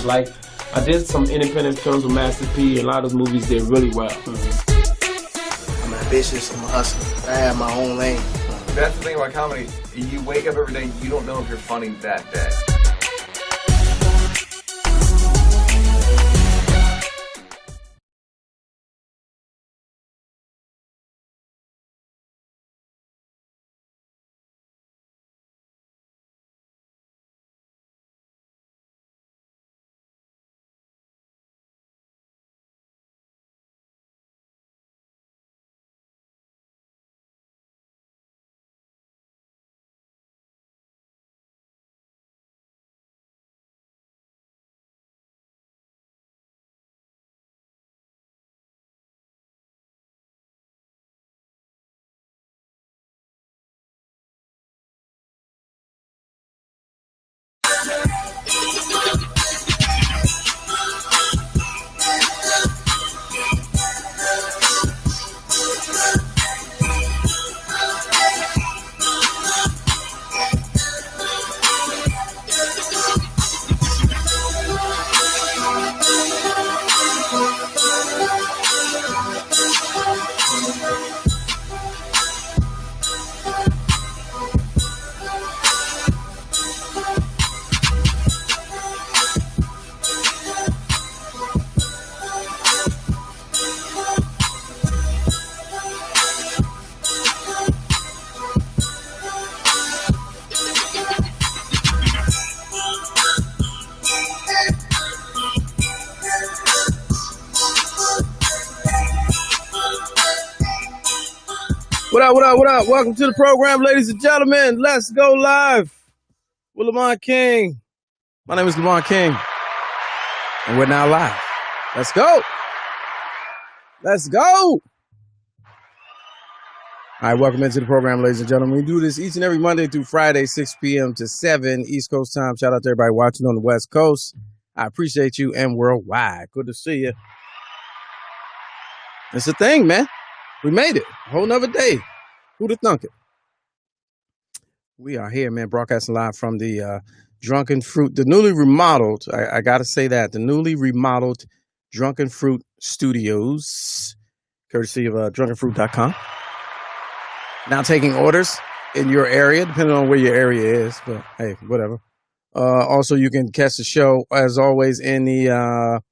was like. I did some independent films with Master P. A lot of those movies did really well. I'm ambitious, I'm a hustler. I have my own lane. That's the thing about comedy. You wake up every day, you don't know if you're funny that day. What up? Welcome to the program, ladies and gentlemen. Let's go live with Lamont King. My name is Lamont King, and we're now live. Let's go. All right, welcome into the program, ladies and gentlemen. We do this each and every Monday through Friday, 6 p.m. to 7 East Coast time. Shout out to everybody watching on the West Coast. I appreciate you and worldwide. Good to see you. It's a thing, man. We made it. A whole nother day. Who'd have thunk it? We are here, man, broadcasting live from the Drunken Fruit, the newly remodeled, I got to say that, the newly remodeled Drunken Fruit Studios, courtesy of drunkenfruit.com. Now taking orders in your area, depending on where your area is, but hey, whatever. Also, you can catch the show, as always, in the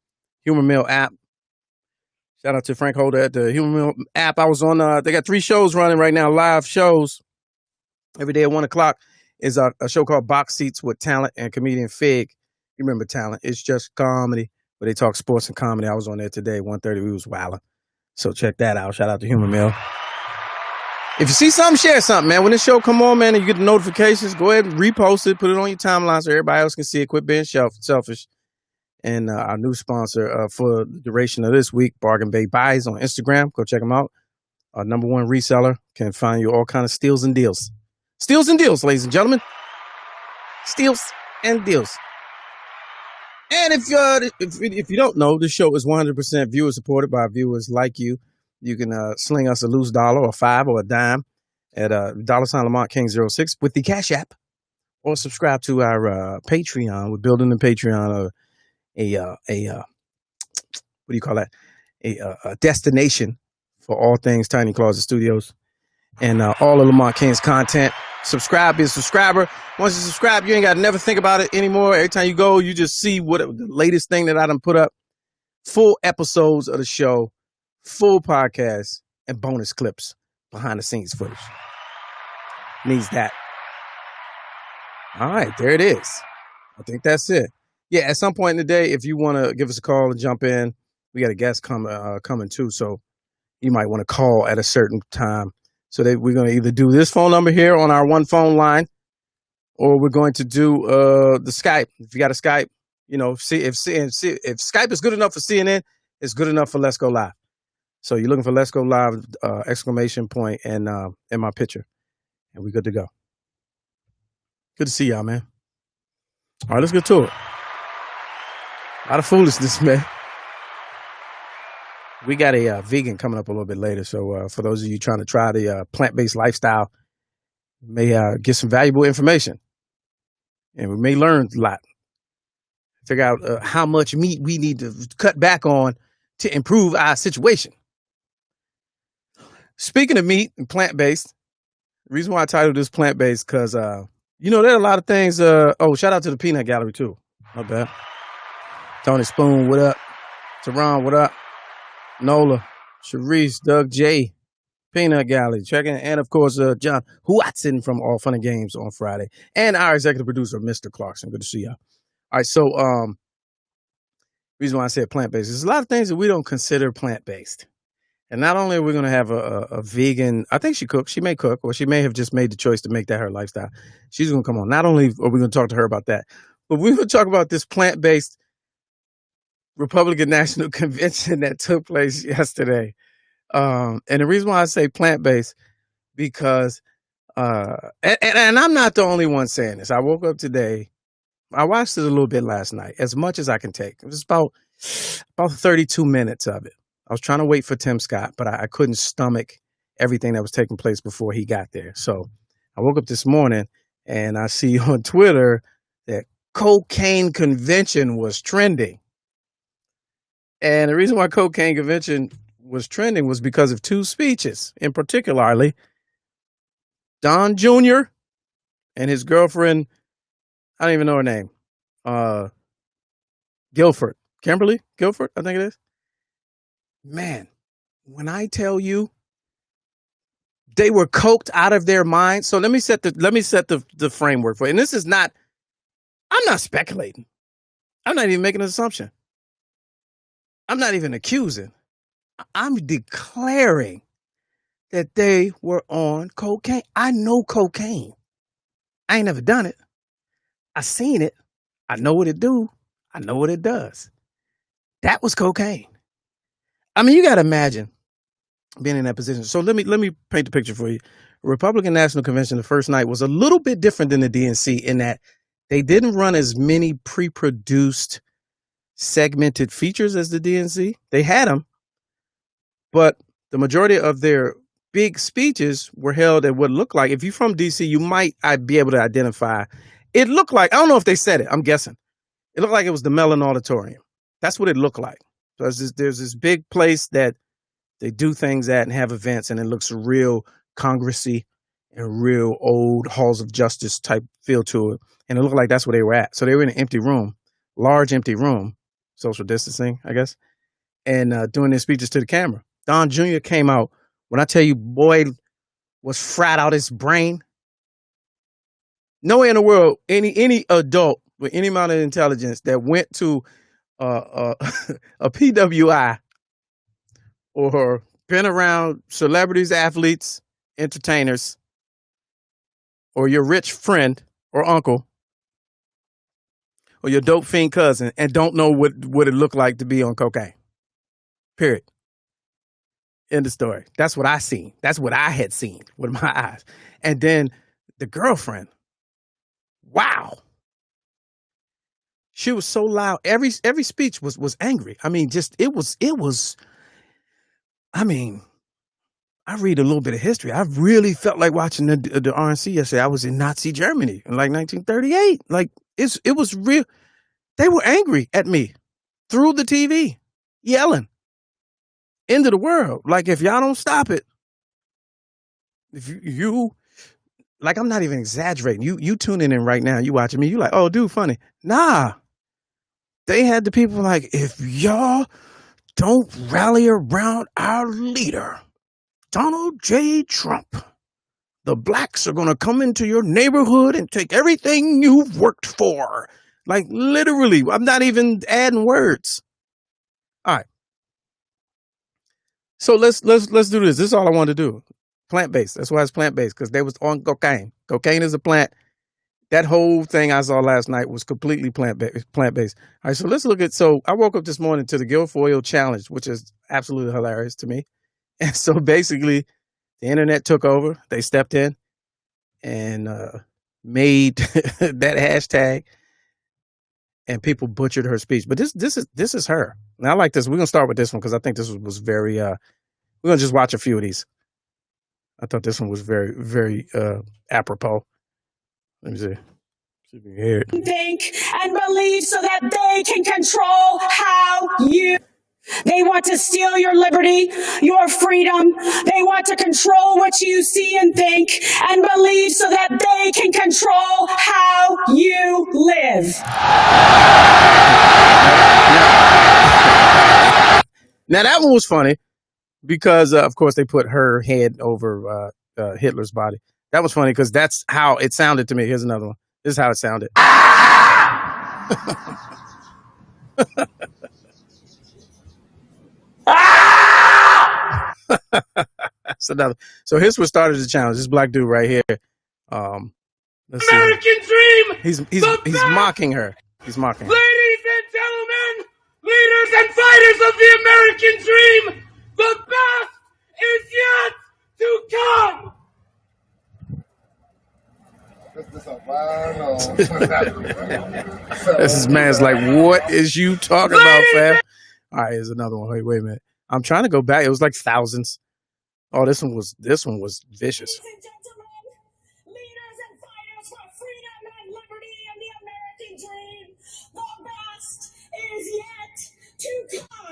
Humor Mill app. Shout out to Frank Holder at the Humor Mill app. I was on, they got 3 shows running right now, live shows. Every day at 1 o'clock is a show called Box Seats with Talent and comedian Fig. You remember Talent? It's just comedy, where they talk sports and comedy. I was on there today, 1:30. We was wilding. So check that out. Shout out to Humor Mill. If you see something, share something, man. When this show come on, man, and you get the notifications, go ahead and repost it, put it on your timeline so everybody else can see it. Quit being selfish. And our new sponsor for the duration of this week, Bargain Bay Buys on Instagram. Go check them out. Our #1 reseller can find you all kind of steals and deals. Steals and deals, ladies and gentlemen. Steals and deals. And if you don't know, this show is 100% viewer supported by viewers like you. You can sling us a loose $1 or $5 or a dime at $ Lamont King 06 with the Cash App, or subscribe to our Patreon. We're building the Patreon what do you call that? A destination for all things Tiny Closet Studios and all of Lamont King's content. Subscribe, be a subscriber. Once you subscribe, you ain't got to never think about it anymore. Every time you go, you just see what the latest thing that I done put up. Full episodes of the show, full podcasts, and bonus clips, behind the scenes footage. Needs that. All right, there it is. I think that's it. Yeah, at some point in the day, if you want to give us a call and jump in, we got a guest coming too, so you might want to call at a certain time. So that we're going to either do this phone number here on our one phone line, or we're going to do the Skype. If you got a Skype, you know, if Skype is good enough for CNN, it's good enough for Let's Go Live. So you're looking for Let's Go Live, exclamation point, and in my picture, and we're good to go. Good to see y'all, man. All right, let's get to it. A lot of foolishness, man. We got a vegan coming up a little bit later. So for those of you trying to try the plant-based lifestyle, you may get some valuable information. And we may learn a lot. figure out how much meat we need to cut back on to improve our situation. Speaking of meat and plant-based, the reason why I titled this plant-based because, there are a lot of things. Shout out to the Peanut Gallery, too. Not bad. Tony Spoon, what up? Teron, what up? Nola, Sharice, Doug J, Peanut Gallery, checking, and of course, John Watson from All Fun and Games on Friday, and our executive producer, Mr. Clarkson. Good to see y'all. All right, so reason why I said plant-based, there's a lot of things that we don't consider plant-based. And not only are we going to have a vegan, I think she cooks, she may cook, or she may have just made the choice to make that her lifestyle. She's going to come on. Not only are we going to talk to her about that, but we're going to talk about this plant-based Republican National Convention that took place yesterday. And the reason why I say plant-based, because, and I'm not the only one saying this. I woke up today. I watched it a little bit last night, as much as I can take. It was about 32 minutes of it. I was trying to wait for Tim Scott, but I couldn't stomach everything that was taking place before he got there. So I woke up this morning and I see on Twitter that cocaine convention was trending. And the reason why cocaine convention was trending was because of two speeches, in particularly Don Jr. and his girlfriend, I don't even know her name, Guilford, Kimberly Guilford, I think it is. Man, when I tell you they were coked out of their minds. So let me set the framework for it. And this is not, I'm not speculating. I'm not even making an assumption. I'm not even accusing. I'm declaring that they were on cocaine. I know cocaine. I ain't never done it. I seen it. I know what it do. I know what it does. That was cocaine. I mean, you got to imagine being in that position. So let me paint the picture for you. Republican National Convention, the first night was a little bit different than the DNC in that they didn't run as many pre-produced segmented features as the DNC. They had them, but the majority of their big speeches were held at what looked like, if you're from DC, you might be able to identify. It looked like, I don't know if they said it, I'm guessing. It looked like it was the Mellon Auditorium. That's what it looked like. So there's this big place that they do things at and have events, and it looks real Congressy and real old halls of justice type feel to it. And it looked like that's where they were at. So they were in an empty room, large empty room, social distancing, I guess, and doing their speeches to the camera. Don Jr. came out. When I tell you, boy was fried out his brain. Nowhere in the world, any adult with any amount of intelligence that went to a PWI or been around celebrities, athletes, entertainers, or your rich friend or uncle, or your dope fiend cousin, and don't know what it looked like to be on cocaine. Period. End of story. That's what I seen. That's what I had seen with my eyes. And then the girlfriend. Wow. She was so loud. Every speech was angry. I mean, it was, I mean, I read a little bit of history. I really felt like watching the RNC yesterday. I was in Nazi Germany in like 1938. Like it was real. They were angry at me through the TV, yelling, "End of the world." Like, if y'all don't stop it, if you like, I'm not even exaggerating. You tuning in right now, you watching me, you like, oh, dude, funny. Nah. They had the people like, if y'all don't rally around our leader, Donald J. Trump, the blacks are going to come into your neighborhood and take everything you've worked for. Like, literally, I'm not even adding words. All right. So let's do this. This is all I want to do. Plant-based. That's why it's plant-based, because they was on cocaine. Cocaine is a plant. That whole thing I saw last night was completely plant-based. All right, so let's look at, so I woke up this morning to the Guilfoyle Challenge, which is absolutely hilarious to me. And so basically, the internet took over. They stepped in and made that hashtag, and people butchered her speech. But this is her. And I like this. We're going to start with this one because I think this was very, we're going to just watch a few of these. I thought this one was very, very apropos. Let me see. Should be here. Think and believe so that they can control how you. They want to steal your liberty, your freedom. They want to control what you see and think and believe so that they can control how you live. Now that one was funny because, of course, they put her head over Hitler's body. That was funny because that's how it sounded to me. Here's another one. This is how it sounded. That's another. So here's what started the challenge. This black dude right here. Let's see. American dream! He's mocking her. He's mocking her. Ladies and gentlemen, leaders and fighters of the American dream, the best is yet to come! This man's like, what is you talking about, fam? All right, here's another one. Wait a minute. I'm trying to go back. It was like thousands. Oh, this one was vicious. Ladies and gentlemen, leaders and fighters for freedom and liberty and the American dream, the best is yet to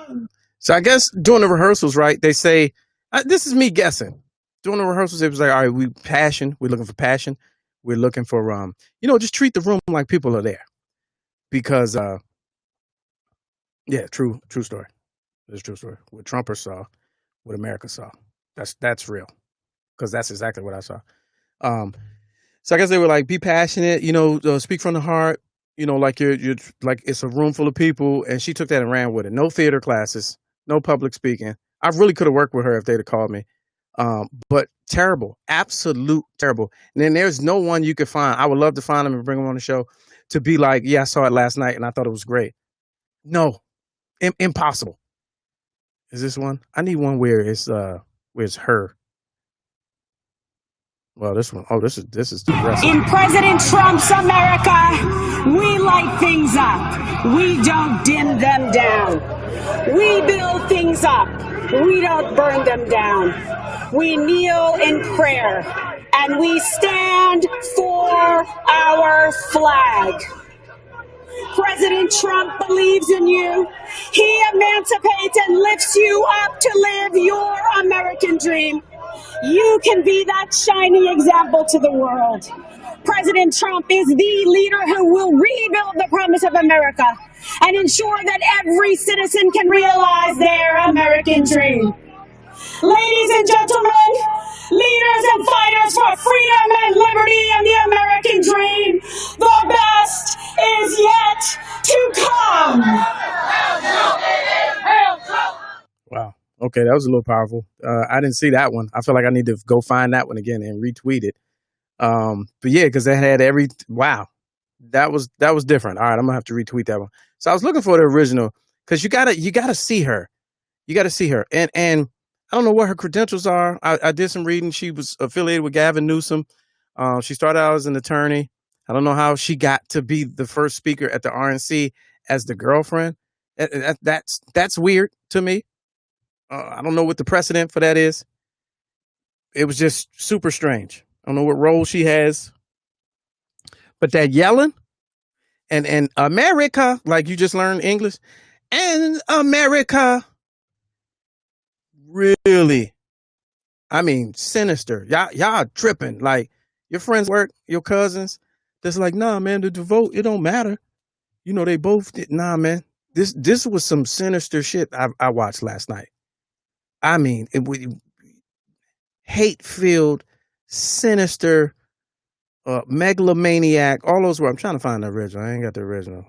come. So I guess during the rehearsals, right, they say, this is me guessing. During the rehearsals, it was like, all right, we're looking for passion. We're looking for, just treat the room like people are there. Because, true story. It's a true story. What Trumpers saw, what America saw. That's real. Because that's exactly what I saw. So I guess they were like, be passionate, speak from the heart, like you're like it's a room full of people. And she took that and ran with it. No theater classes, no public speaking. I really could have worked with her if they'd have called me. But terrible, absolute terrible. And then there's no one you could find. I would love to find them and bring them on the show to be like, yeah, I saw it last night and I thought it was great. No, impossible. Is this one? I need one where it's her. Well, this one. Oh, this is the In President Trump's America, we light things up. We don't dim them down. We build things up. We don't burn them down. We kneel in prayer and we stand for our flag. President Trump believes in you. He emancipates and lifts you up to live your American dream. You can be that shining example to the world. President Trump is the leader who will rebuild the promise of America and ensure that every citizen can realize their American dream. Ladies and gentlemen, leaders and fighters for freedom and liberty and the American dream, the best is yet to come. Wow. Okay, that was a little powerful. I didn't see that one. I feel like I need to go find that one again and retweet it. But yeah, because that had wow. That was different. All right, I'm gonna have to retweet that one. So I was looking for the original because you gotta see her. You gotta see her. And I don't know what her credentials are. I did some reading. She was affiliated with Gavin Newsom. She started out as an attorney. I don't know how she got to be the first speaker at the RNC as the girlfriend. That's weird to me. I don't know what the precedent for that is. It was just super strange. I don't know what role she has. But that yelling and America, like you just learned English, and America, really, I mean, sinister. Y'all tripping. Like your friends work, your cousins, that's like, nah, man, the vote, it don't matter. They both did. Nah, man, this was some sinister shit I watched last night. I mean, hate-filled, sinister, megalomaniac, all those words. I'm trying to find the original. I ain't got the original.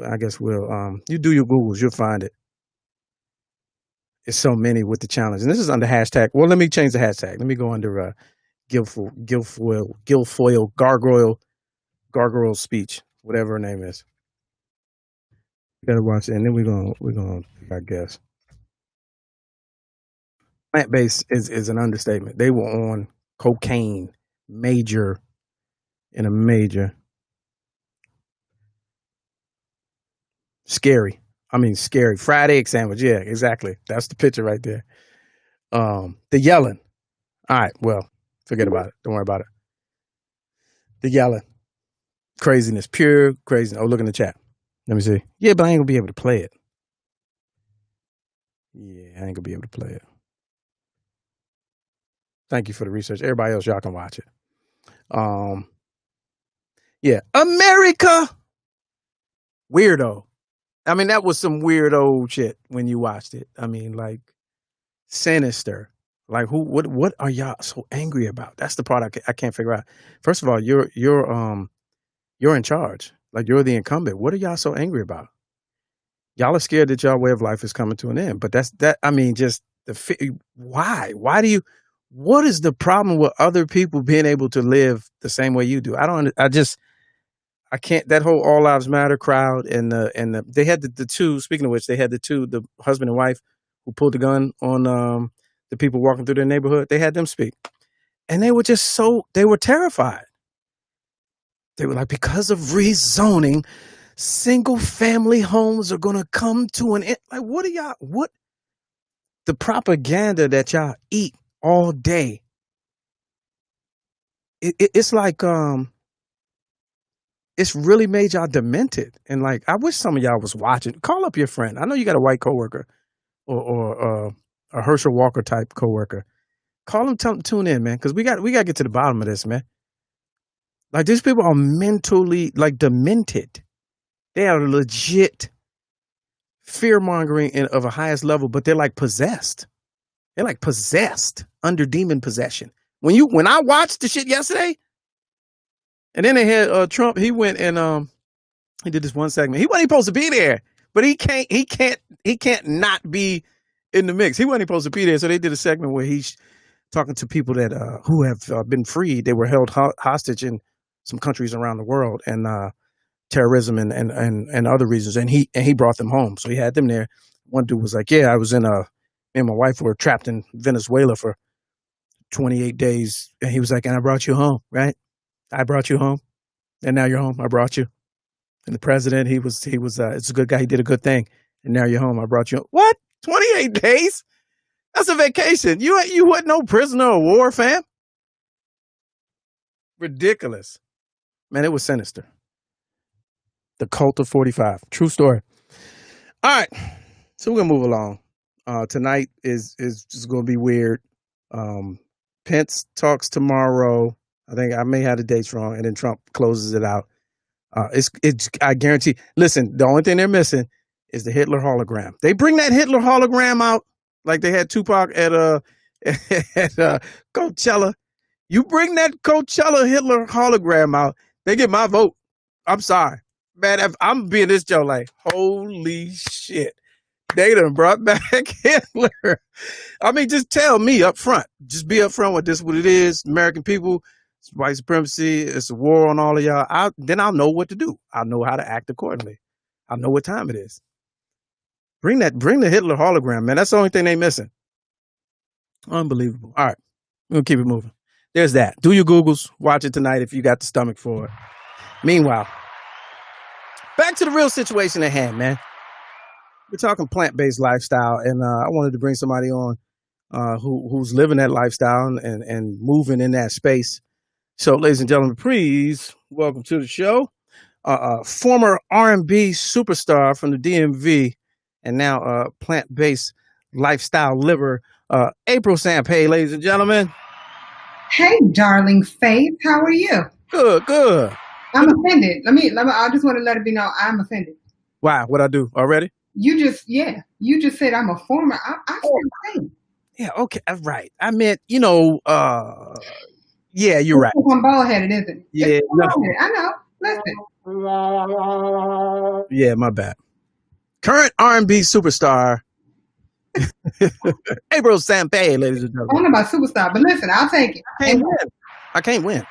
I guess we'll, you do your Googles, you'll find it. It's so many with the challenge. And this is under hashtag. Well, let me change the hashtag. Let me go under Guilfoyle, gargoyle speech, whatever her name is. You gotta watch it, and then we're gonna, I guess. Plant-based is an understatement. They were on cocaine, major. Scary. Fried egg sandwich. Yeah, exactly. That's the picture right there. The yelling. All right. Well, forget about it. Don't worry about it. The yelling. Craziness, pure craziness. Oh, look in the chat. Let me see. Yeah, but I ain't gonna be able to play it. Yeah, I ain't gonna be able to play it. Thank you for the research. Everybody else, y'all can watch it. Yeah, America. Weirdo. I mean, that was some weirdo shit when you watched it. I mean, like sinister. Like what are y'all so angry about? That's the part I can't figure out. First of all, you're in charge. Like you're the incumbent. What are y'all so angry about? Y'all are scared that y'all way of life is coming to an end. But I mean, just why? Why do you? What is the problem with other people being able to live the same way you do? I can't. That whole All Lives Matter crowd and they had the two. Speaking of which, they had the husband and wife who pulled the gun on the people walking through their neighborhood. They had them speak, and they were just they were terrified. They were like, because of rezoning, single family homes are going to come to an end. Like, what the propaganda that y'all eat all day. It's like, it's really made y'all demented. And like, I wish some of y'all was watching. Call up your friend. I know you got a white coworker or a Herschel Walker type coworker. Call them, tell them, tune in, man. Cause we got to get to the bottom of this, man. Like these people are mentally like demented. They are legit fear mongering of a highest level, but they're like possessed. They're like possessed under demon possession. When I watched the shit yesterday, and then they had Trump, he went and he did this one segment. He wasn't supposed to be there, but he can't not be in the mix. He wasn't supposed to be there, so they did a segment where he's talking to people that who have been freed. They were held hostage in some countries around the world, and terrorism and other reasons, and he brought them home. So he had them there. One dude was like, "Yeah, I was me and my wife were trapped in Venezuela for 28 days," and he was like, "And I brought you home, right? I brought you home, and now you're home. I brought you." And the president, he was it's a good guy. He did a good thing, and now you're home. I brought you home. What? 28 days? That's a vacation. You wasn't no prisoner of war, fam. Ridiculous, man. It was sinister. The cult of 45. True story. All right. So we're going to move along. Tonight is just going to be weird. Pence talks tomorrow. I think I may have the dates wrong. And then Trump closes it out. I guarantee. Listen, the only thing they're missing is the Hitler hologram. They bring that Hitler hologram out like they had Tupac at Coachella. You bring that Coachella Hitler hologram out, they get my vote. I'm sorry. Man, I'm being this Joe like, holy shit. They done brought back Hitler. I mean, just tell me up front. Just be up front with this, what it is. American people, it's white supremacy, it's a war on all of y'all. Then I'll know what to do. I'll know how to act accordingly. I'll know what time it is. Bring the Hitler hologram, man. That's the only thing they missing. Unbelievable. All right. We'll keep it moving. There's that. Do your Googles. Watch it tonight if you got the stomach for it. Meanwhile, back to the real situation at hand, man. We're talking plant-based lifestyle, and I wanted to bring somebody on who's living that lifestyle and moving in that space. So, ladies and gentlemen, please welcome to the show, former R&B superstar from the DMV, and now plant-based lifestyle liver, April Sampay, ladies and gentlemen. Hey, darling Faith, how are you? Good. I'm offended. I just want to let it be known I'm offended. Why? What'd I do already? You just said I'm a former. I said yeah, okay, right. I meant, yeah, you're right. I'm bald-headed, isn't it? Yeah, I know. Listen. Yeah, my bad. Current R&B superstar, April Sampay, ladies and gentlemen. I don't know about superstar, but listen, I'll take it. I can't win.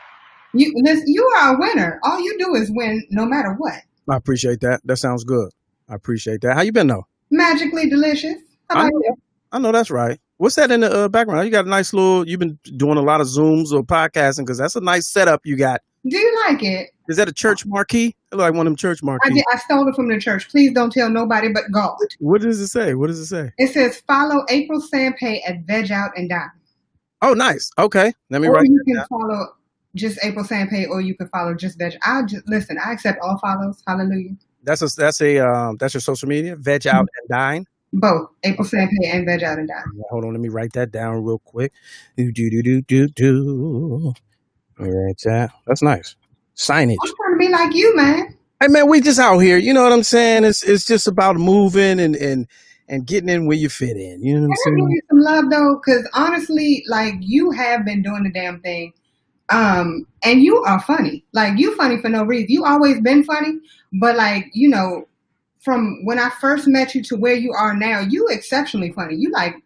You are a winner. All you do is win no matter what. I appreciate that. That sounds good. I appreciate that. How you been, though? Magically delicious. How about you? I know that's right. What's that in the background? You got a nice you've been doing a lot of Zooms or podcasting because that's a nice setup you got. Do you like it? Is that a church marquee? I like one of them church marquees. I stole it from the church. Please don't tell nobody but God. What does it say? It says, follow April Sampay at Veg Out and Dine. Oh, nice. Okay. Let me write that down. Follow just April Sanpay, or you can follow just veg. Listen. I accept all follows. Hallelujah. That's your social media. Veg out and dine. Both April Sanpay and Veg Out and Dine. Hold on, let me write that down real quick. Do. Right, that's nice. Signage. I'm trying to be like you, man. Hey man, we just out here. You know what I'm saying? It's just about moving and getting in where you fit in. You know what I'm Can I give saying? you some love though? Because honestly, like you have been doing the damn thing. And you are funny. Like you funny for no reason. You always been funny, but like, you know, from when I first met you to where you are now, you exceptionally funny. You like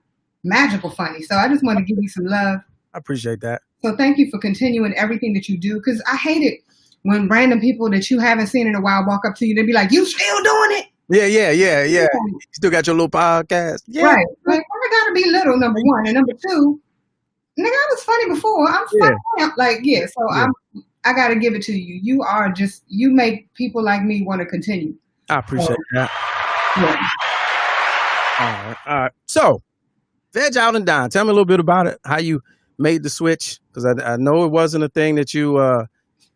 magical funny. So I just want to give you some love. I appreciate that. So thank you for continuing everything that you do. Because I hate it when random people that you haven't seen in a while walk up to you. They be like, "You still doing it?" Yeah. You still got your little podcast. Yeah. Right. Like I gotta be little, number one, and number two. Nigga, I was funny before. I'm funny now. Like, yeah. So I gotta give it to you. You make people like me want to continue. I appreciate that. Yeah. All right. So, Veg Out and Dine. Tell me a little bit about it. How you made the switch? Because I know it wasn't a thing that you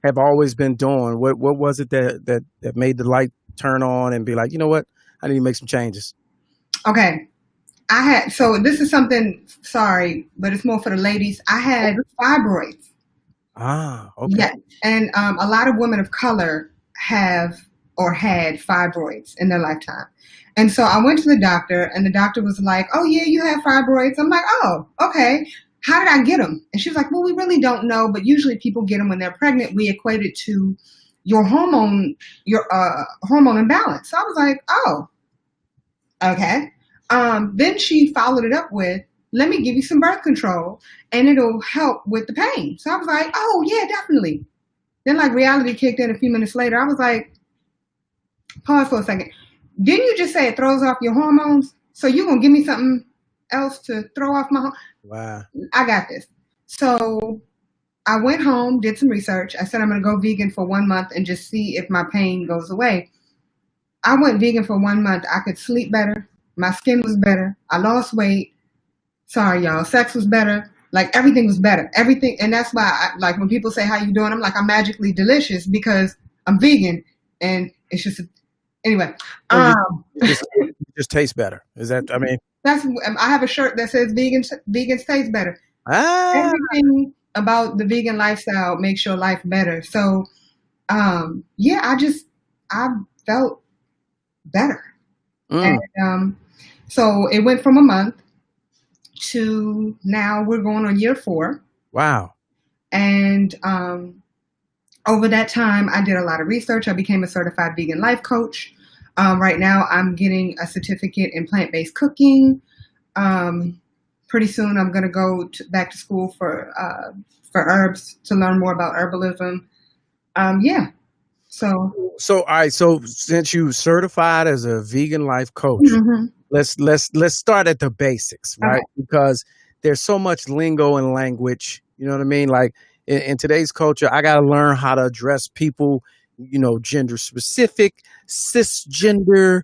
have always been doing. What was it that made the light turn on and be like, you know what? I need to make some changes. Okay. So this is something, sorry, but it's more for the ladies. I had fibroids. Ah, okay. Yeah. And a lot of women of color have or had fibroids in their lifetime. And so I went to the doctor and the doctor was like, "Oh yeah, you have fibroids." I'm like, "Oh, okay. How did I get them?" And she was like, "Well, we really don't know, but usually people get them when they're pregnant. We equate it to your hormone imbalance." So I was like, "Oh, okay." Then she followed it up with, "Let me give you some birth control and it'll help with the pain." So I was like, "Oh yeah, definitely." Then like reality kicked in a few minutes later. I was like, pause for a second. Didn't you just say it throws off your hormones? So you gonna give me something else to throw off my hormones? Wow. I got this. So I went home, did some research. I said I'm gonna go vegan for 1 month and just see if my pain goes away. I went vegan for 1 month. I could sleep better. My skin was better. I lost weight. Sorry, y'all. Sex was better. Like everything was better. Everything. And that's why like when people say, "How you doing?" I'm like, "I'm magically delicious because I'm vegan." And it's just, anyway. It just tastes better. Is that, I mean. I have a shirt that says vegans taste better. Ah. Everything about the vegan lifestyle makes your life better. So, yeah, I felt better. And, so it went from a month to now we're going on year 4. Wow. And over that time, I did a lot of research. I became a certified vegan life coach. Right now, I'm getting a certificate in plant-based cooking. Pretty soon, I'm going to go back to school for herbs to learn more about herbalism. Yeah. So all right. So since you certified as a vegan life coach, let's start at the basics, right? Okay. Because there's so much lingo and language. You know what I mean? Like in today's culture, I got to learn how to address people, you know, gender specific, cisgender.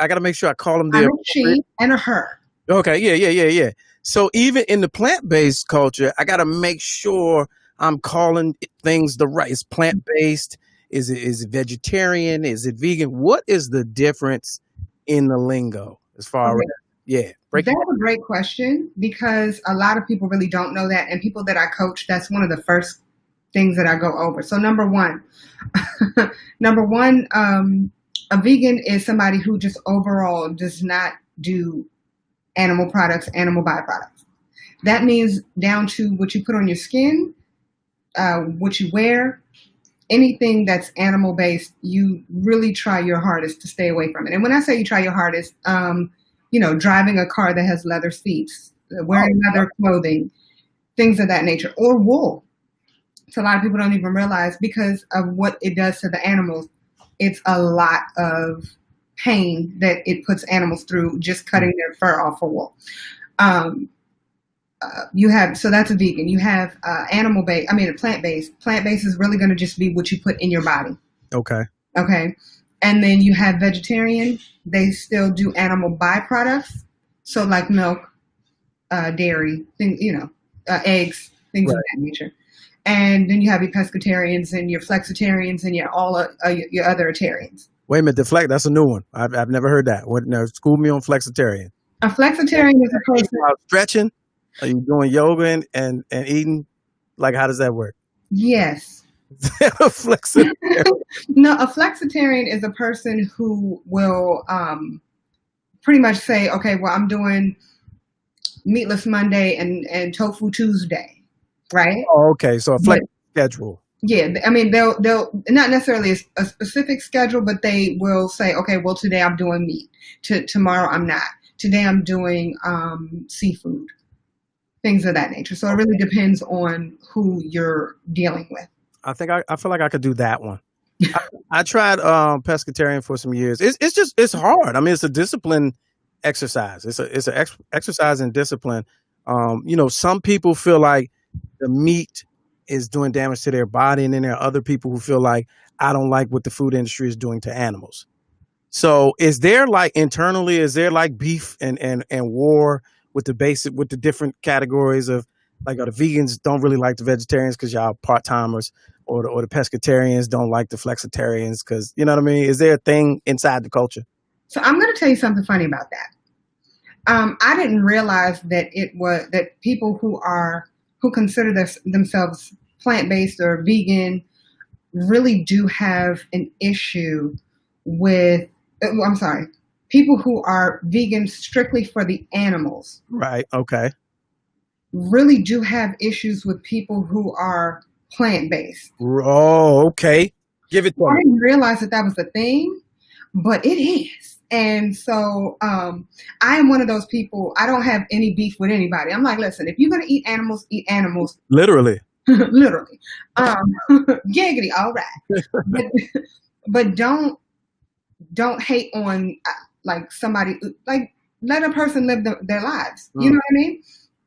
I got to make sure I call them their she and a her. Okay. Yeah. So even in the plant-based culture, I got to make sure I'm calling things the right. It's plant-based. Is it vegetarian? Is it vegan? What is the difference in the lingo as far as, yeah. That's a great question because a lot of people really don't know that. And people that I coach, that's one of the first things that I go over. So number one, a vegan is somebody who just overall does not do animal products, animal byproducts. That means down to what you put on your skin, what you wear, anything that's animal based, you really try your hardest to stay away from it. And when I say you try your hardest, you know, driving a car that has leather seats, wearing leather clothing, things of that nature, or wool. So a lot of people don't even realize because of what it does to the animals, it's a lot of pain that it puts animals through just cutting their fur off for wool. So that's a vegan. You have animal-based, plant-based. Plant-based is really going to just be what you put in your body. Okay. And then you have vegetarian. They still do animal byproducts. So like milk, dairy, things, eggs, things of that nature. And then you have your pescatarians and your flexitarians and your your other Atarians. Wait a minute, that's a new one. I've never heard that. What? Now, school me on flexitarian. A flexitarian is a person stretching. Are you doing yoga and eating? Like, how does that work? Yes. A flexitarian. No, a flexitarian is a person who will pretty much say, okay, well, I'm doing meatless Monday and tofu Tuesday, right? Oh, okay. So a flex schedule. Yeah, I mean, they'll not necessarily a specific schedule, but they will say, okay, well, today I'm doing meat. Tomorrow I'm not. Today I'm doing seafood, things of that nature. So it really depends on who you're dealing with. I think I feel like I could do that one. I tried pescatarian for some years. It's hard. I mean, it's a discipline exercise. It's an exercise in discipline. Some people feel like the meat is doing damage to their body, and then there are other people who feel like, I don't like what the food industry is doing to animals. So is there like internally, is there like beef and war with the different categories of like, the vegans don't really like the vegetarians because y'all part-timers, or the pescatarians don't like the flexitarians because, you know what I mean? Is there a thing inside the culture? So I'm going to tell you something funny about that. I didn't realize that that people who consider themselves plant-based or vegan really do have an issue with, I'm sorry, people who are vegan strictly for the animals. Right. Okay. Really do have issues with people who are plant-based. Oh, okay. Give it to me. I didn't realize that was a thing, but it is. And so I am one of those people. I don't have any beef with anybody. I'm like, listen, if you're going to eat animals, eat animals. Literally. Literally. Giggity, all right. But don't hate on like somebody, like let a person live their lives. You know what I mean?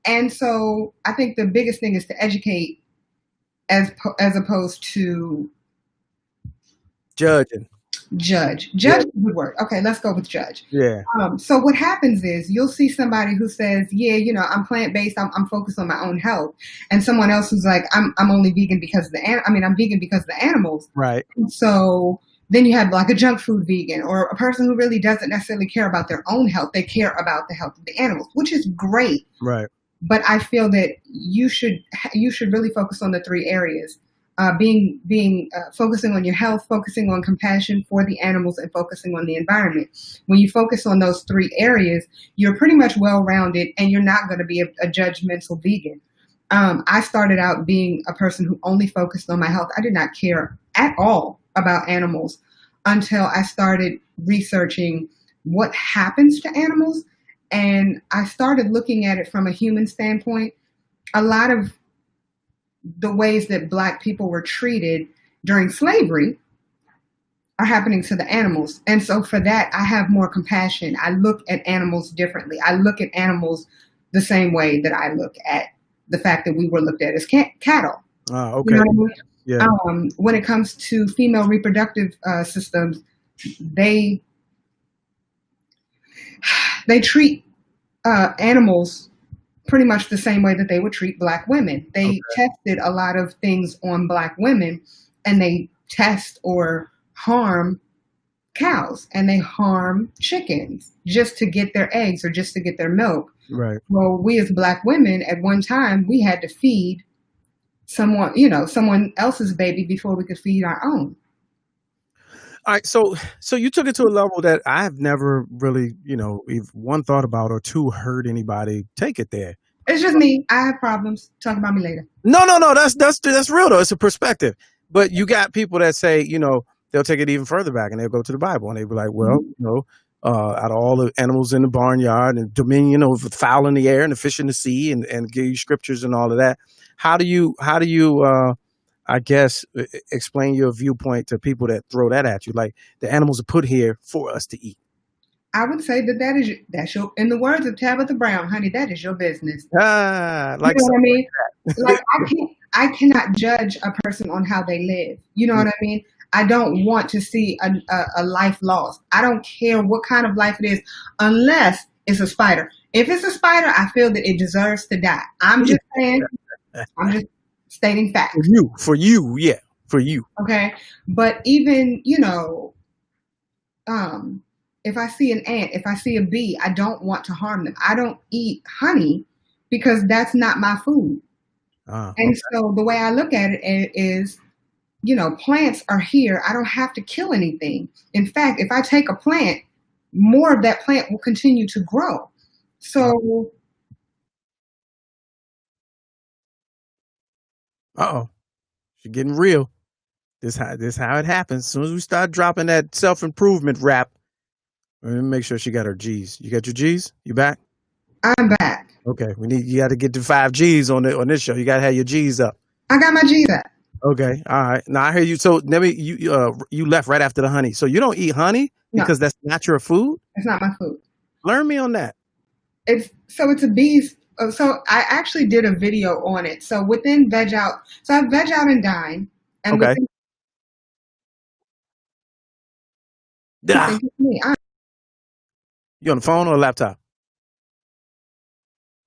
And so I think the biggest thing is to educate as opposed to judging. Judge is a good word. Okay, let's go with judge. Yeah. So what happens is you'll see somebody who says, yeah, I'm plant-based, I'm focused on my own health. And someone else who's like, I'm only vegan because of I'm vegan because of the animals. Right. So then you have like a junk food vegan, or a person who really doesn't necessarily care about their own health. They care about the health of the animals, which is great. Right. But I feel that you should really focus on the three areas. Focusing on your health, focusing on compassion for the animals, and focusing on the environment. When you focus on those three areas, you're pretty much well-rounded, and you're not going to be a judgmental vegan. I started out being a person who only focused on my health. I did not care at all about animals until I started researching what happens to animals, and I started looking at it from a human standpoint. A lot of the ways that Black people were treated during slavery are happening to the animals. And so for that, I have more compassion. I look at animals differently. I look at animals the same way that I look at the fact that we were looked at as cattle. Okay. You know what I mean? Yeah. When it comes to female reproductive systems, they treat animals pretty much the same way that they would treat Black women. They tested a lot of things on Black women, and they test or harm cows, and they harm chickens just to get their eggs or just to get their milk. Right. Well, we as Black women at one time, we had to feed someone else's baby before we could feed our own. All right, so you took it to a level that I've never really, if one thought about or two heard anybody take it there. It's just me. I have problems. Talk about me later. No, that's real though. It's a perspective. But you got people that say, they'll take it even further back, and they'll go to the Bible, and they'll be like, well, out of all the animals in the barnyard and dominion over the fowl in the air and the fish in the sea, and give you scriptures and all of that. How do you I guess, explain your viewpoint to people that throw that at you? Like, the animals are put here for us to eat. I would say that's your, in the words of Tabitha Brown, honey, that is your business. Like, you know what I mean? Like, I cannot judge a person on how they live. You know what I mean? I don't want to see a life lost. I don't care what kind of life it is, unless it's a spider. If it's a spider, I feel that it deserves to die. I'm just saying. stating facts. For you, yeah, for you. Okay. But even, if I see an ant, if I see a bee, I don't want to harm them. I don't eat honey because that's not my food. And so the way I look at it is, plants are here. I don't have to kill anything. In fact, if I take a plant, more of that plant will continue to grow. So. She's getting real. This how it happens. As soon as we start dropping that self-improvement rap, let me make sure she got her G's. You got your G's? You back? I'm back. Okay. You got to get to 5 G's on this show. You got to have your G's up. I got my G's up. Okay. All right. Now I hear you. So you left right after the honey. So you don't eat honey because that's not your food? It's not my food. Learn me on that. It's a bee's. So I actually did a video on it. So within Veg Out, so I have Veg Out and Dine. And okay. You on the phone or a laptop?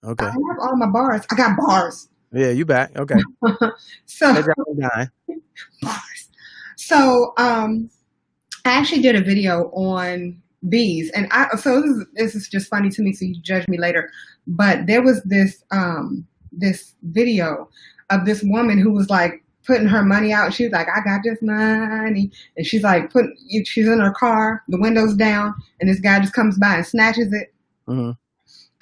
Okay. I have all my bars. I got bars. Yeah, you back. Okay. So bars. So I actually did a video on bees, and this is just funny to me, so you judge me later. But there was this video of this woman who was like putting her money out. She was like, I got this money. And she's like, she's in her car, the windows down, and this guy just comes by and snatches it. Mm-hmm.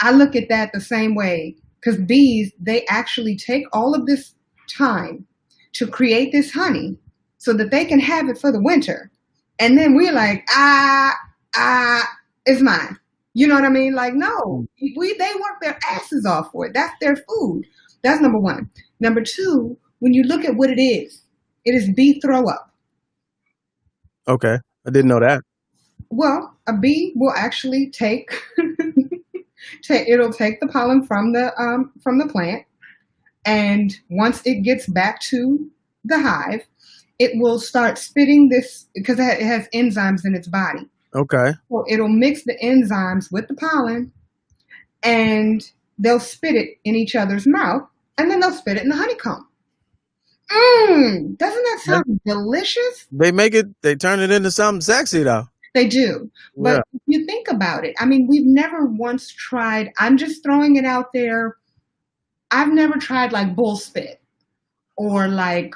I look at that the same way, because bees, they actually take all of this time to create this honey so that they can have it for the winter. And then we're like, it's mine. You know what I mean? Like, no, they work their asses off for it. That's their food. That's number one. Number two, when you look at what it is bee throw up. Okay. I didn't know that. Well, a bee will actually take it'll take the pollen from the plant, and once it gets back to the hive, it will start spitting this, because it has enzymes in its body. Okay. So it'll mix the enzymes with the pollen, and they'll spit it in each other's mouth, and then they'll spit it in the honeycomb. Doesn't that sound delicious? They turn it into something sexy though. They do. But if you think about it, I mean, we've never once tried, I'm just throwing it out there. I've never tried like bull spit or like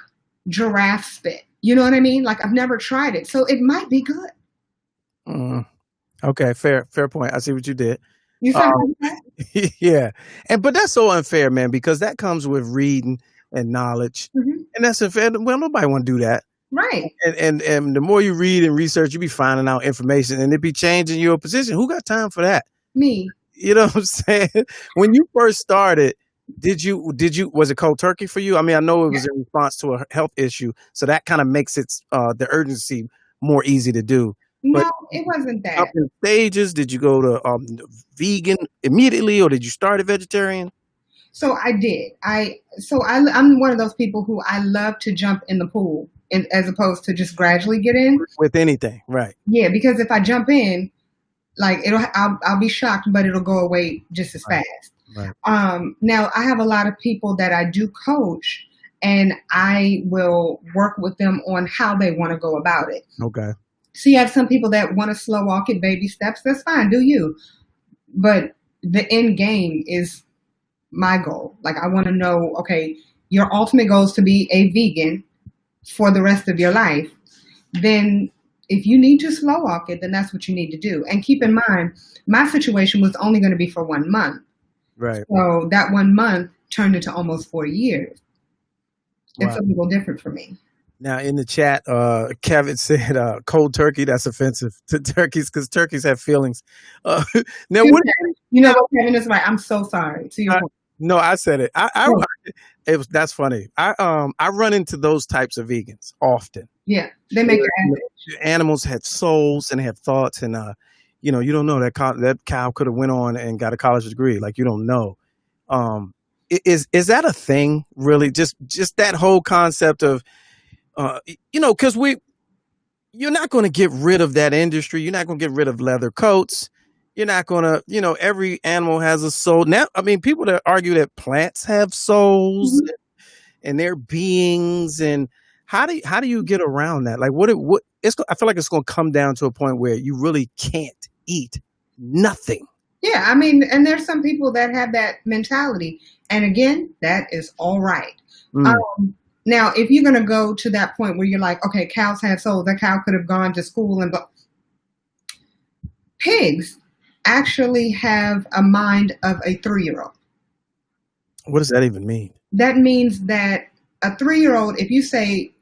giraffe spit. You know what I mean? Like, I've never tried it. So it might be good. Okay. Fair point. I see what you did. You said that? Yeah. But that's so unfair, man, because that comes with reading and knowledge. Mm-hmm. And that's unfair. Well, nobody want to do that. Right. And the more you read and research, you be finding out information, and it be changing your position. Who got time for that? Me. You know what I'm saying? When you first started, was it cold turkey for you? I mean, I know it was in response to a health issue, so that kind of makes it the urgency more easy to do. No, but it wasn't that. Up in stages, did you go to vegan immediately, or did you start a vegetarian? So I did. I'm one of those people who I love to jump in the pool, as opposed to just gradually get in with anything, right? Yeah, because if I jump in, like I'll be shocked, but it'll go away just as fast. Right. Now I have a lot of people that I do coach, and I will work with them on how they want to go about it. Okay. So you have some people that want to slow walk it, baby steps. That's fine, do you? But the end game is my goal. Like, I want to know, okay, your ultimate goal is to be a vegan for the rest of your life. Then if you need to slow walk it, then that's what you need to do. And keep in mind, my situation was only going to be for 1 month. Right. So that 1 month turned into almost 4 years. It's a little different for me. Now, in the chat, Kevin said cold turkey, that's offensive to turkeys, because turkeys have feelings. Now, you know what, Kevin is right. I'm so sorry. To your point. No, I said it. That's funny. I run into those types of vegans often. Yeah, they make it. Animals have souls and have thoughts, and you don't know that cow could have went on and got a college degree. Like, you don't know. Is that a thing? Really, just that whole concept of, because you're not going to get rid of that industry. You're not going to get rid of leather coats. You're not going to, every animal has a soul. Now, I mean, people that argue that plants have souls and their beings, and how do you get around that? Like I feel like it's going to come down to a point where you really can't eat nothing. Yeah, I mean, and there's some people that have that mentality, and again, that is all right. Mm. Now, if you're going to go to that point where you're like, okay, cows have souls, that cow could have gone to school pigs actually have a mind of a 3-year-old. What does that even mean? That means that a 3-year-old, if you say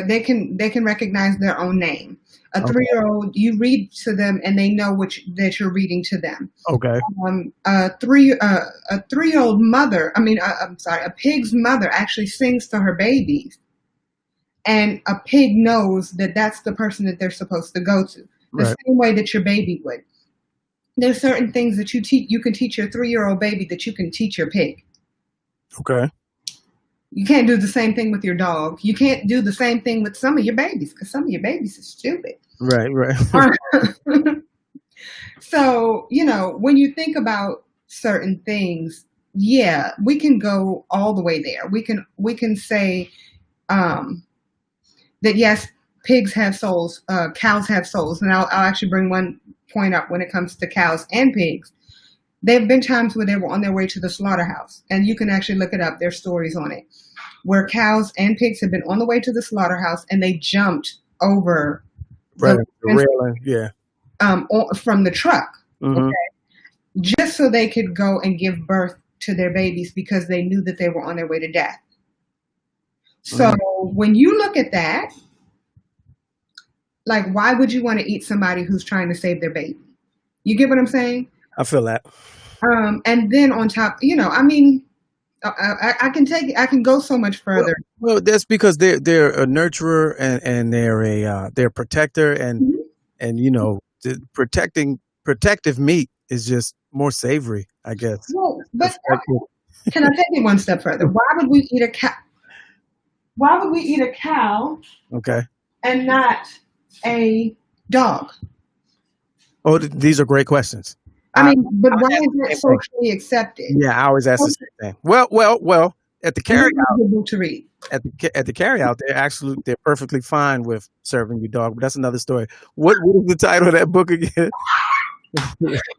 they can recognize their own name. A 3-year-old, you read to them and they know that you're reading to them. Okay. A 3-year-old mother, a pig's mother actually sings to her babies, and a pig knows that that's the person that they're supposed to go to. The same way that your baby would. There's certain things that you can teach your 3-year-old baby that you can teach your pig. Okay. You can't do the same thing with your dog. You can't do the same thing with some of your babies because some of your babies are stupid. Right. So, when you think about certain things, yeah, we can go all the way there. We can say that yes, pigs have souls, cows have souls. And I'll actually bring one point up when it comes to cows and pigs. There have been times where they were on their way to the slaughterhouse, and you can actually look it up. There's stories on it where cows and pigs have been on the way to the slaughterhouse and they jumped over the railing, from the truck, okay, just so they could go and give birth to their babies because they knew that they were on their way to death. So when you look at that, like, why would you want to eat somebody who's trying to save their baby? You get what I'm saying? I feel that. And then on top, I can go so much further. Well, that's because they're a nurturer and they're a protector, and the protective meat is just more savory, I guess. Well, but can I take it one step further? Why would we eat a cow? Why would we eat a cow? Okay. And not a dog? Oh, these are great questions. But why is it socially accepted? Yeah, I always ask the same thing. Well, at the carryout, to read. At the carryout, they're perfectly fine with serving you dog, but that's another story. What is the title of that book again?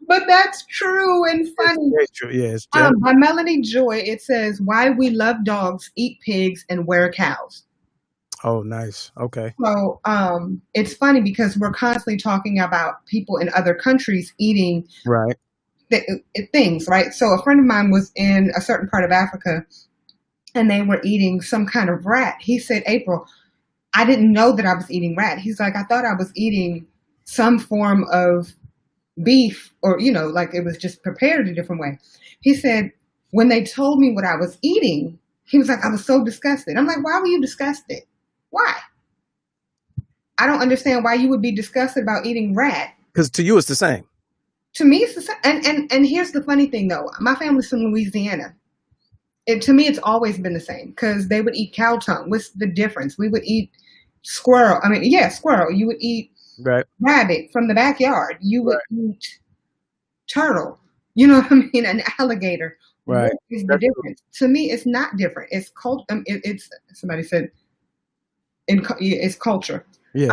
But that's true and funny. It's true. Yeah, it's true. By Melanie Joy, it says, "Why we love dogs, eat pigs, and wear cows." Oh, nice. Okay. So it's funny because we're constantly talking about people in other countries eating things, right? So a friend of mine was in a certain part of Africa and they were eating some kind of rat. He said, "April, I didn't know that I was eating rat." He's like, "I thought I was eating some form of beef or, like it was just prepared a different way." He said, when they told me what I was eating, he was like, "I was so disgusted." I'm like, "Why were you disgusted? Why? I don't understand why you would be disgusted about eating rat." Because to you, it's the same. To me, it's the same. And here's the funny thing, though. My family's from Louisiana. To me, it's always been the same because they would eat cow tongue. What's the difference? We would eat squirrel. Squirrel. You would eat rabbit from the backyard. You would eat turtle. You know what I mean? An alligator. Right. What is the difference? To me, it's not different. It's it's somebody said. It's culture. Yeah.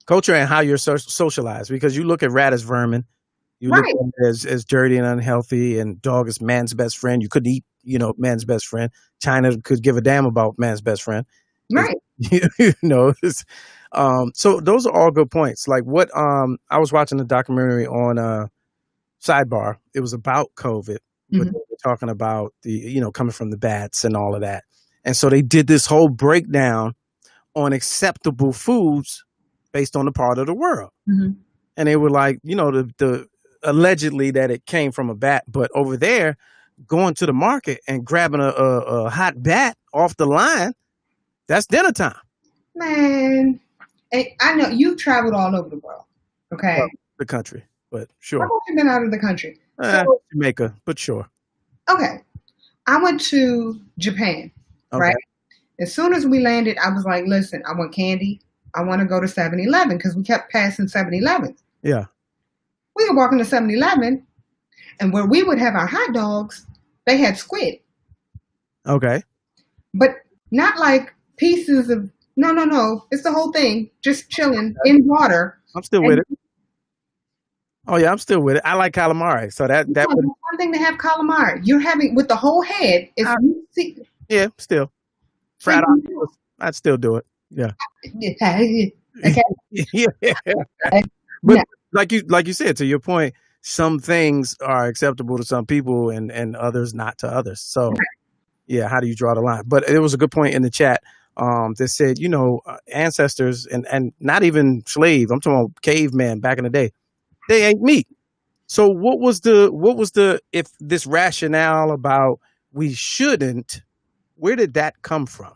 Culture and how you're socialized, because you look at rat as vermin. You look at it as dirty and unhealthy, and dog is man's best friend. You couldn't eat, man's best friend. China could give a damn about man's best friend. Right. So those are all good points. Like what, I was watching a documentary on Sidebar. It was about COVID, but they were talking about the, coming from the bats and all of that. And so they did this whole breakdown on acceptable foods based on the part of the world. And they were like, the allegedly that it came from a bat, but over there going to the market and grabbing a hot bat off the line, that's dinner time. Man, I know you've traveled all over the world. Okay. Well, the country, but sure. How long have you been out of the country? Jamaica, but sure. Okay. I went to Japan, right? As soon as we landed, I was like, "Listen, I want candy. I want to go to 7-Eleven," because we kept passing 7-Elevens. Yeah. We were walking to 7-Eleven, and where we would have our hot dogs, they had squid. Okay. But Not like pieces of, no. It's the whole thing, just chilling in water. I'm still with it. Oh yeah, I'm still with it. I like calamari, so that would, one thing to have calamari. You're having with the whole head. yeah, still fried octopus. I'd still do it. Yeah. Okay. Yeah. But like you said, to your point, some things are acceptable to some people and others not to others. So yeah, how do you draw the line? But it was a good point in the chat that said, ancestors and not even slave. I'm talking about cavemen back in the day. They ate meat. So what was the if this rationale about we shouldn't, where did that come from?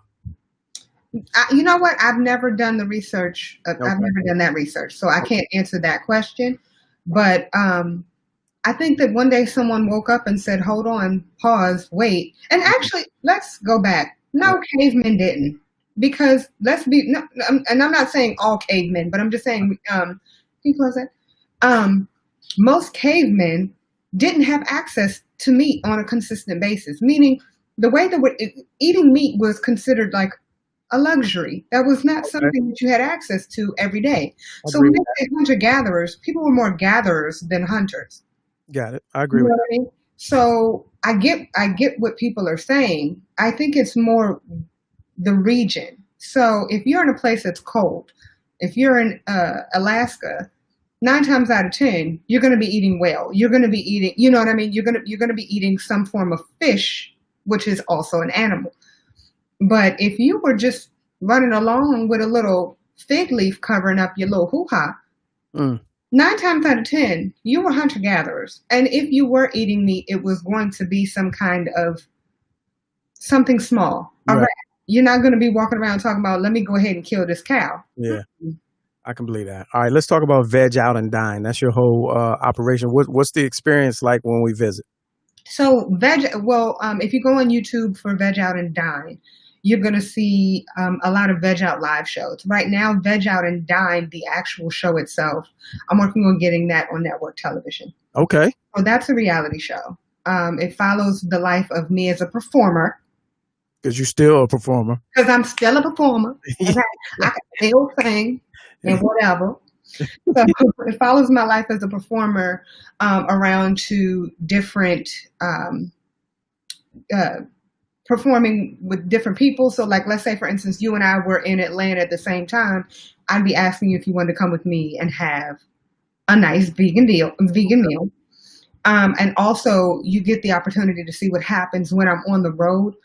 You know what? I've never done the research. I've never done that research, so I can't answer that question. But I think that one day someone woke up and said, hold on, pause, wait. And actually, let's go back. No, cavemen didn't. Because and I'm not saying all cavemen, but I'm just saying, can you close that? Most cavemen didn't have access to meat on a consistent basis, meaning the way that eating meat was considered like a luxury. That was not something that you had access to every day. So when they say hunter-gatherers, people were more gatherers than hunters. Got it. I agree with that. I mean? So I get what people are saying. I think it's more the region. So if you're in a place that's cold, if you're in Alaska, 9 times out of 10, you're going to be eating whale. You're going to be eating, you know what I mean? You're going to be eating some form of fish, which is also an animal. But if you were just running along with a little fig leaf covering up your little hoo-ha, 9 times out of 10, you were hunter-gatherers. And if you were eating meat, it was going to be some kind of something small. All right. You're not going to be walking around talking about, let me go ahead and kill this cow. Yeah, I can believe that. All right, let's talk about Veg Out and Dine. That's your whole operation. What's the experience like when we visit? So if you go on YouTube for Veg Out and Dine, you're going to see a lot of Veg Out live shows. Right now, Veg Out and Dine, the actual show itself, I'm working on getting that on network television. Okay. So that's a reality show. It follows the life of me as a performer. Because you're still a performer. Because I'm still a performer. Okay? I can still sing and whatever. So it follows my life as a performer around to different performing with different people. So like, let's say, for instance, you and I were in Atlanta at the same time. I'd be asking you if you wanted to come with me and have a nice vegan meal. And also you get the opportunity to see what happens when I'm on the road.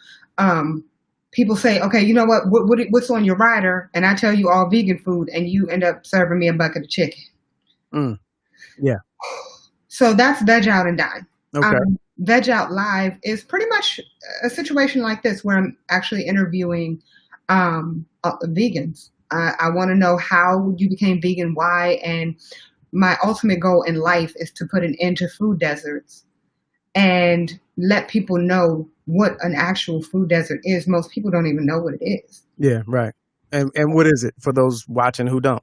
People say, okay, you know what's on your rider? And I tell you all vegan food and you end up serving me a bucket of chicken. Yeah. So that's Veg Out and Dine. Okay. Veg Out Live is pretty much a situation like this where I'm actually interviewing vegans. I want to know how you became vegan, why, and my ultimate goal in life is to put an end to food deserts and let people know what an actual food desert is. Most people don't even know what it is. Yeah, right. And what is it for those watching who don't?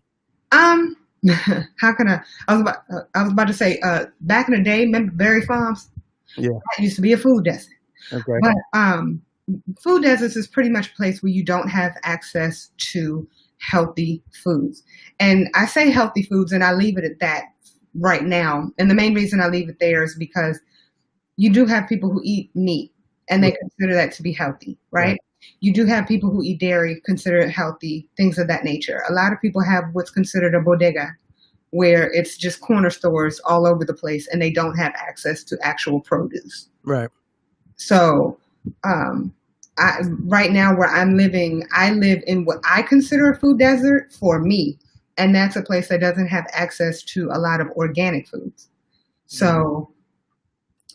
How can I was about to say, back in the day, remember Berry Farms? Yeah. That used to be a food desert. Okay. But food deserts is pretty much a place where you don't have access to healthy foods. And I say healthy foods and I leave it at that right now. And the main reason I leave it there is because you do have people who eat meat and they consider that to be healthy, right? You do have people who eat dairy, consider it healthy, things of that nature. A lot of people have what's considered a bodega, where it's just corner stores all over the place and they don't have access to actual produce. Right. So right now where I'm living, I live in what I consider a food desert for me. And that's a place that doesn't have access to a lot of organic foods. So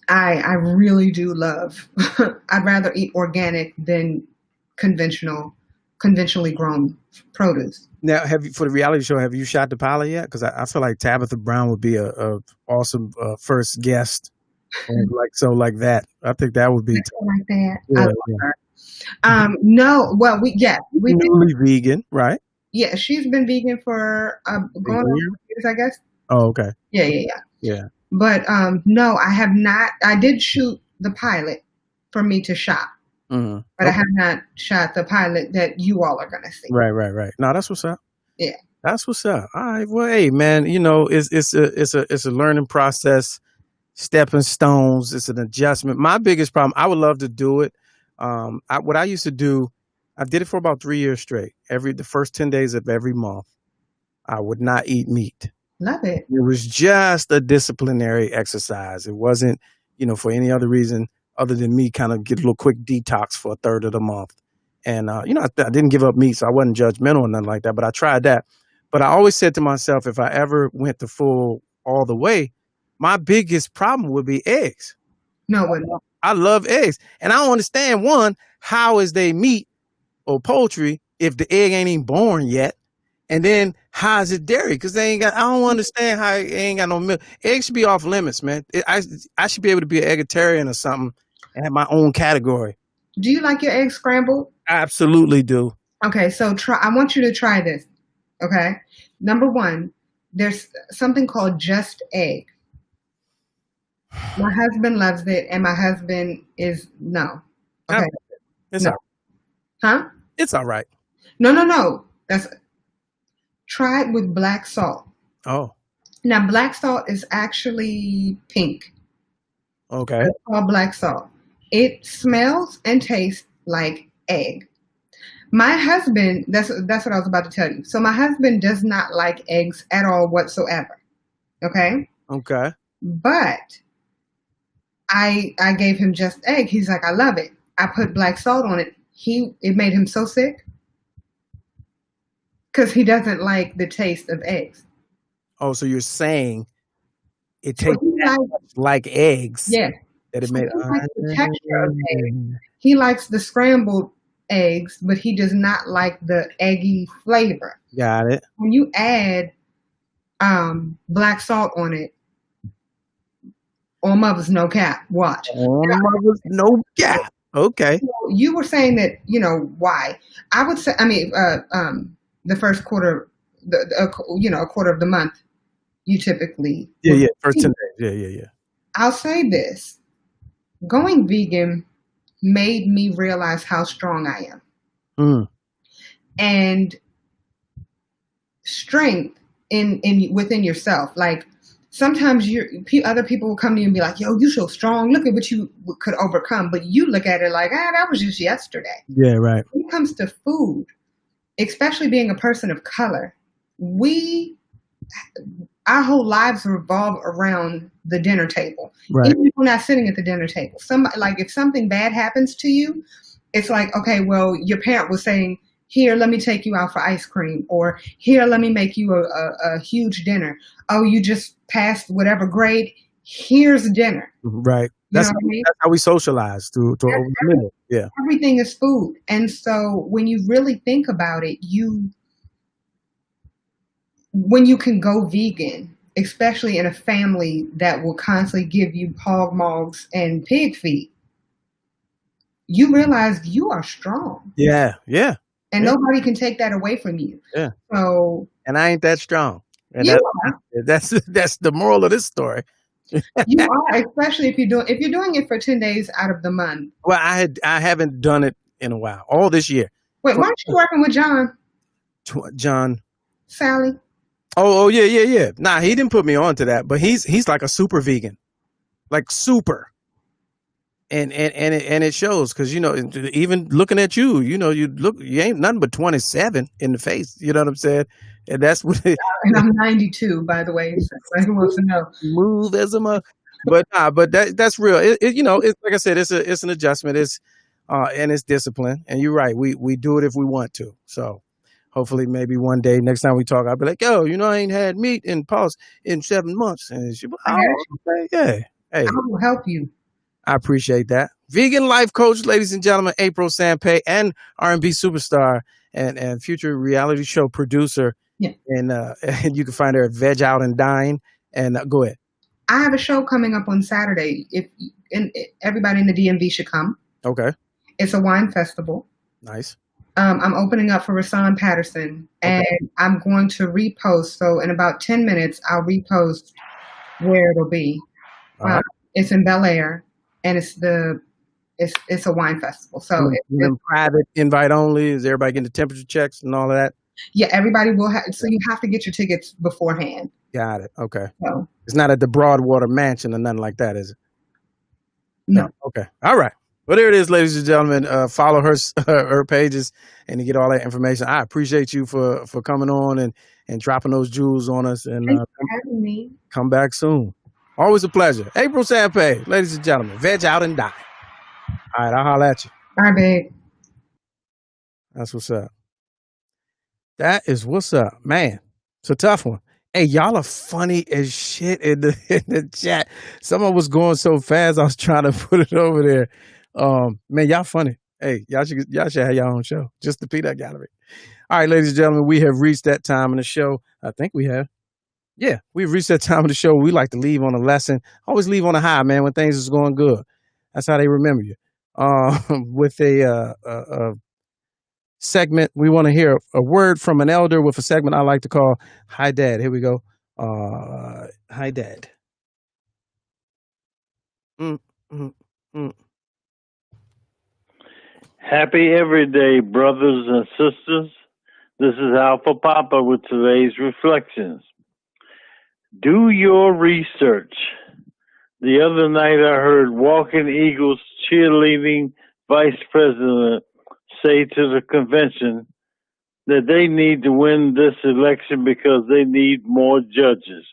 I really do love, I'd rather eat organic than conventionally grown produce. Now, for the reality show, have you shot the pilot yet? Because I feel like Tabitha Brown would be a awesome first guest, like that. I think that would be like that. Yeah, I love her. No, well, we newly vegan, right? Yeah, she's been vegan for going on years, I guess. Oh, okay. Yeah. But no, I have not. I did shoot the pilot for me to shop. Mm-hmm. but I have not shot the pilot that you all are going to see. Right. No, that's what's up. Yeah. That's what's up. All right. Well, hey, man, it's a learning process, stepping stones. It's an adjustment. My biggest problem, I would love to do it. What I used to do, I did it for about 3 years straight. The first 10 days of every month, I would not eat meat. Love it. It was just a disciplinary exercise. It wasn't, for any other reason other than me kind of get a little quick detox for a third of the month. And, I didn't give up meat, so I wasn't judgmental or nothing like that, but I tried that. But I always said to myself, if I ever went the full all the way, my biggest problem would be eggs. No, I love eggs. And I don't understand, one, how is they meat or poultry if the egg ain't even born yet? And then how is it dairy? Because I don't understand how it ain't got no milk. Eggs should be off limits, man. I should be able to be an eggetarian or something and have my own category. Do you like your eggs scrambled? I absolutely do. Okay, so I want you to try this. Okay. Number one, there's something called Just Egg. My husband loves it, and my husband is no. Okay. It's no. all right. Huh? It's all right. No. Try it with black salt. Oh. Now, black salt is actually pink. Okay. It's called black salt. It smells and tastes like egg. My husband, that's what I was about to tell you. So my husband does not like eggs at all whatsoever. Okay? Okay. But I gave him Just Egg. He's like, I love it. I put black salt on it. It made him so sick because he doesn't like the taste of eggs. Oh, so you're saying it tastes like eggs? Yeah. That it made. He likes the texture of eggs. He likes the scrambled eggs, but he does not like the eggy flavor. Got it. When you add black salt on it, all mothers no cap. Watch. All mothers no cap. Okay. You were saying that, why? I would say, the first quarter, a quarter of the month, you typically. Yeah. First 10 days. Yeah. I'll say this. Going vegan made me realize how strong I am. Mm. And strength within yourself. Like sometimes other people will come to you and be like, yo, you so strong. Look at what you could overcome. But you look at it like, that was just yesterday. Yeah, right. When it comes to food, especially being a person of color, our whole lives revolve around the dinner table. Right. Even if we're not sitting at the dinner table. If something bad happens to you, it's like, okay, well, your parent was saying, here, let me take you out for ice cream, or here, let me make you a huge dinner. Oh, you just passed whatever grade. Here's dinner. Right. That's how we socialize to over the minute. Yeah. Everything is food. And so when you really think about it, when you can go vegan, especially in a family that will constantly give you hog mogs and pig feet, you realize you are strong. Yeah. And nobody can take that away from you. Yeah. So. And I ain't that strong. And you that's the moral of this story. You are, especially if you're doing it for 10 days out of the month. Well, I haven't done it in a while. All this year. Wait, why aren't you working with John? John. Sally. Oh yeah. Nah, he didn't put me on to that, but he's like a super vegan, like super. And it shows because even looking at you, you ain't nothing but 27 in the face. You know what I'm saying? And that's what. And I'm 92, by the way. So who wants to know? Move as a mother. But that's real. It's like I said, it's an adjustment. It's and it's discipline. And you're right. We do it if we want to. So hopefully, maybe one day, next time we talk, I'll be like, yo, I ain't had meat in 7 months. And she, yeah. Hey, I will help you. I appreciate that. Vegan life coach, ladies and gentlemen, April Sampe, and R&B superstar and future reality show producer. Yeah. And you can find her at Veg Out and Dine. And go ahead. I have a show coming up on Saturday. Everybody in the DMV should come. Okay. It's a wine festival. Nice. I'm opening up for Rasan Patterson, and I'm going to repost. So in about 10 minutes, I'll repost where it'll be. Right. It's in Bel Air, and it's the it's a wine festival. So private invite only. Is everybody getting the temperature checks and all of that? Yeah, everybody will have. So you have to get your tickets beforehand. Got it. Okay. So it's not at the Broadwater Mansion or nothing like that, is it? No. Okay. All right. Well, there it is, ladies and gentlemen. Follow her pages and to get all that information. I appreciate you for coming on and dropping those jewels on us. And thanks for having me. Come back soon. Always a pleasure. April Sampe, ladies and gentlemen. Veg out and die. All right, I'll holler at you. All right, babe. That's what's up. That is what's up, man. It's a tough one. Hey, y'all are funny as shit in the chat. Someone was going so fast, I was trying to put it over there. Man, y'all funny. Hey, y'all should have your own show. Just the Peanut Gallery. All right, ladies and gentlemen, we have reached that time in the show. I think we have. Yeah, we've reached that time of the show. We like to leave on a lesson. Always leave on a high, man, when things is going good. That's how they remember you. With a segment, we want to hear a word from an elder with a segment I like to call Hi Dad. Here we go. Hi Dad. Happy everyday, brothers and sisters. This is Alpha Papa with today's reflections. Do your research. The other night I heard Walking Eagles cheerleading vice president say to the convention that they need to win this election because they need more judges.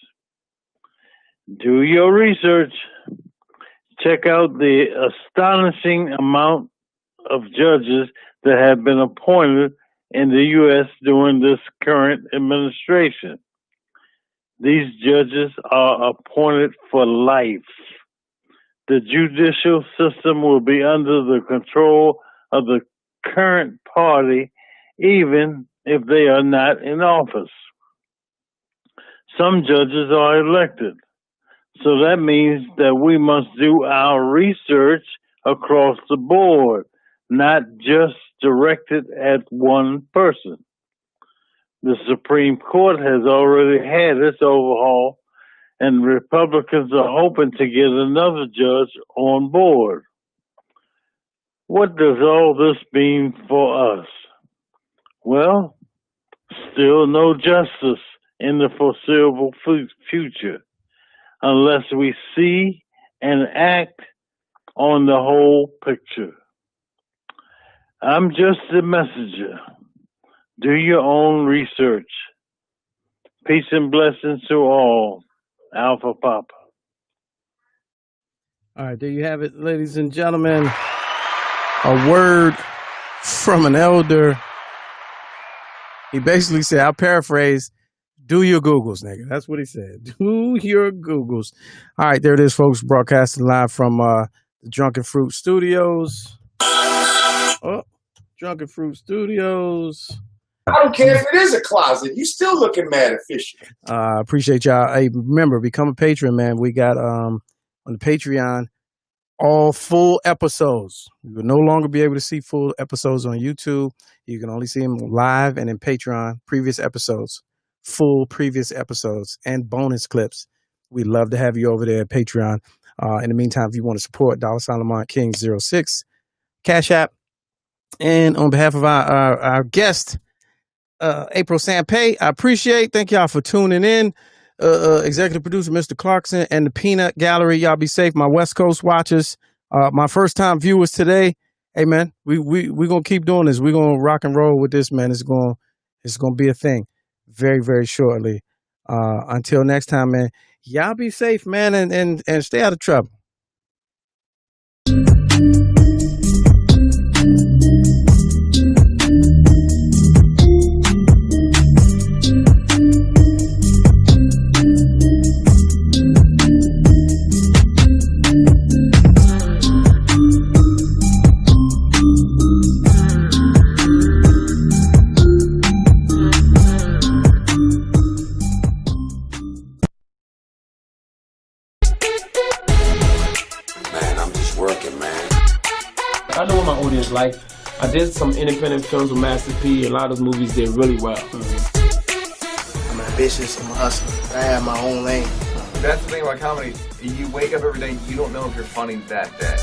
Do your research. Check out the astonishing amount of judges that have been appointed in the U.S. during this current administration. These judges are appointed for life. The judicial system will be under the control of the current party, even if they are not in office. Some judges are elected. So that means that we must do our research across the board, not just directed at one person. The Supreme Court has already had its overhaul, and Republicans are hoping to get another judge on board. What does all this mean for us? Well, still no justice in the foreseeable future unless we see and act on the whole picture. I'm just the messenger. Do your own research. Peace and blessings to all. Alpha Papa. All right, there you have it, ladies and gentlemen. A word from an elder. He basically said, I'll paraphrase, do your Googles, nigga. That's what he said. Do your Googles. All right, there it is, folks. Broadcasting live from the Drunken Fruit Studios. Drunken Fruit Studios. I don't care if it is a closet. You still looking mad official. Appreciate y'all. Hey, remember, become a patron, man. We got on the Patreon all full episodes. You will no longer be able to see full episodes on YouTube. You can only see them live and in Patreon, previous episodes, full previous episodes, and bonus clips. We'd love to have you over there at Patreon. In the meantime, if you want to support Lamont King 06 Cash App, and on behalf of our guest, April Sampe, I appreciate. Thank y'all for tuning in. Executive producer, Mr. Clarkson, and the Peanut Gallery. Y'all be safe. My West Coast watchers, my first time viewers today. Hey man, we gonna keep doing this. We're gonna rock and roll with this, man. It's gonna be a thing very, very shortly. Until next time, man. Y'all be safe, man, and stay out of trouble. I know what my audience like. I did some independent films with Master P. A lot of those movies did really well. I'm ambitious. I'm a hustler. I have my own lane. That's the thing about comedy. You wake up every day, you don't know if you're funny that day.